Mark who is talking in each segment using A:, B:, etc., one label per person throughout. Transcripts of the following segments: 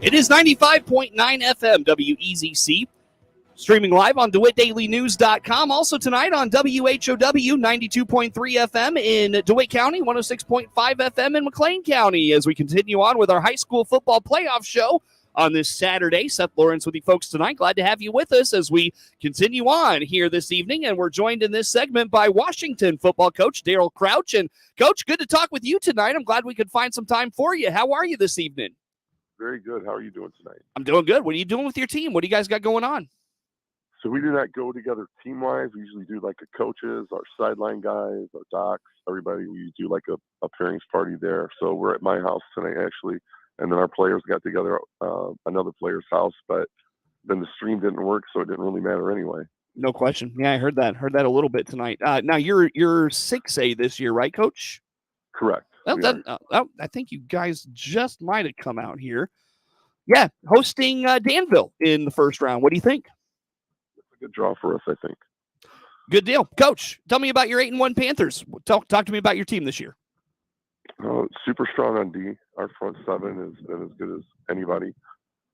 A: It is 95.9 FM WEZC. Streaming live on DeWittDailyNews.com. Also tonight on WHOW 92.3 FM in DeWitt County, 106.5 FM in McLean County. As we continue on with our high school football playoff show on this Saturday. Seth Lawrence with you folks tonight. Glad to have you with us as we continue on here this evening. And we're joined in this segment by Washington football coach Darrell Crouch. And Coach, good to talk with you tonight. I'm glad we could find some time for you. How are you this evening?
B: Very good. How are you doing tonight?
A: I'm doing good. What are you doing with your team? What do you guys got going on?
B: So we do not go together team-wise. We usually do like a coaches, our sideline guys, our docs, everybody. We do like a pairings party there. So we're at my house tonight, actually. And then our players got together another player's house. But then the stream didn't work, so it didn't really matter anyway.
A: No question. Yeah, I heard that. Heard that a little bit tonight. Now, you're 6A this year, right, Coach?
B: Correct.
A: Well, I think you guys just might have come out here. Yeah, hosting Danville in the first round. What do you think?
B: It's a good draw for us, I think.
A: Good deal. Coach, tell me about your 8-1 Panthers. Talk to me about your team this year.
B: Super strong on D. Our front seven has been as good as anybody.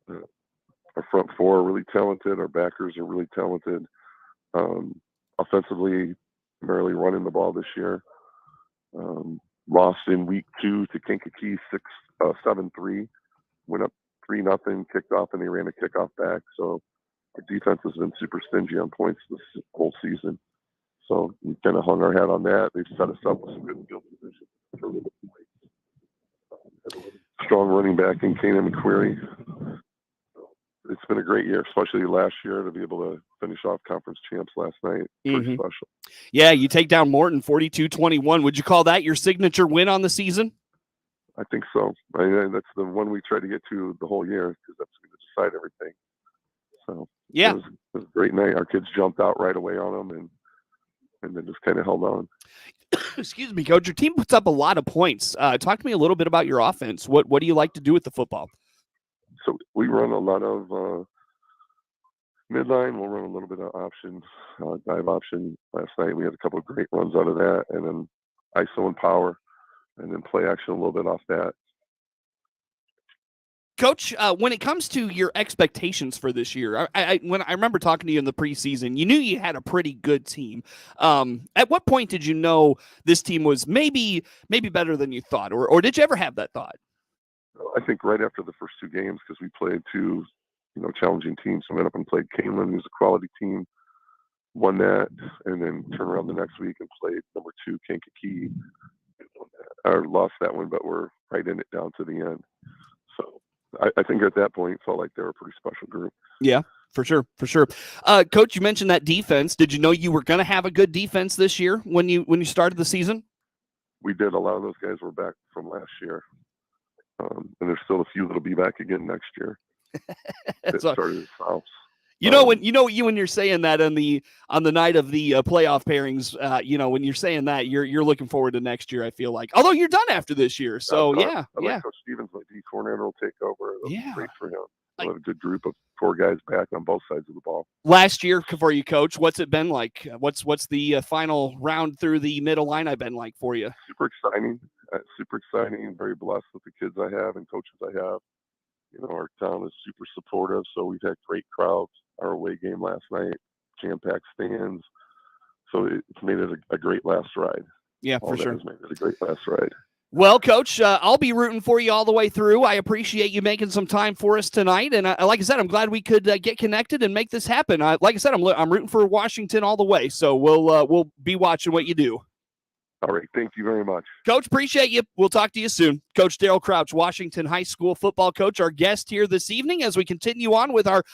B: Our front four are really talented. Our backers are really talented. Offensively, primarily running the ball this year. Lost in week 2 to Kankakee 7-3. Went up 3-0, kicked off, and they ran a kickoff back. So our defense has been super stingy on points this whole season. So we kind of hung our hat on that. They've set us up with some good field position for a little bit. Strong running back in Kanan McQuarrie. It's been a great year, especially last year, to be able to finish off conference champs last night. Pretty special.
A: Yeah, you take down Morton 42-21. Would you call that your signature win on the season?
B: I think so. That's the one we tried to get to the whole year because that's going to decide everything. So
A: yeah,
B: it was a great night. Our kids jumped out right away on them and then just kind of held on.
A: Excuse me, Coach. Your team puts up a lot of points. Talk to me a little bit about your offense. What do you like to do with the football?
B: So we run a lot of midline. We'll run a little bit of option, dive option. Last night we had a couple of great runs out of that, and then ISO and power, and then play action a little bit off that.
A: Coach, when it comes to your expectations for this year, when I remember talking to you in the preseason, you knew you had a pretty good team. At what point did you know this team was maybe better than you thought, or did you ever have that thought?
B: I think right after the first 2 games, because we played 2, challenging teams. So we went up and played Canelan, who's a quality team, won that, and then turned around the next week and played number 2 Kankakee, or lost that one, but we're right in it down to the end. So I think at that point, it felt like they were a pretty special group.
A: Yeah, for sure. Coach, you mentioned that defense. Did you know you were going to have a good defense this year when you started the season?
B: We did. A lot of those guys were back from last year. And there's still a few that'll be back again next year. That started as
A: when you're saying that on the night of the playoff pairings, when you're saying that, you're looking forward to next year. I feel like, although you're done after this year, so
B: I like Coach Stevens, like D coordinator, will take over. It'll be great for him. We'll have a good group of 4 guys back on both sides of the ball.
A: Last year for you, Coach, what's it been like? What's the final round through the middle line I've been like for you?
B: Super exciting. Very blessed with the kids I have and coaches I have. Our town is super supportive, so we've had great crowds. Our away game last night, jam-packed stands. So it's made it a great last ride.
A: Yeah, for sure.
B: It's made it a great last ride.
A: Well, Coach, I'll be rooting for you all the way through. I appreciate you making some time for us tonight. And like I said, I'm glad we could get connected and make this happen. Like I said, I'm rooting for Washington all the way. So we'll be watching what you do.
B: All right. Thank you very much.
A: Coach, appreciate you. We'll talk to you soon. Coach Darrell Crouch, Washington High School football coach, our guest here this evening as we continue on with our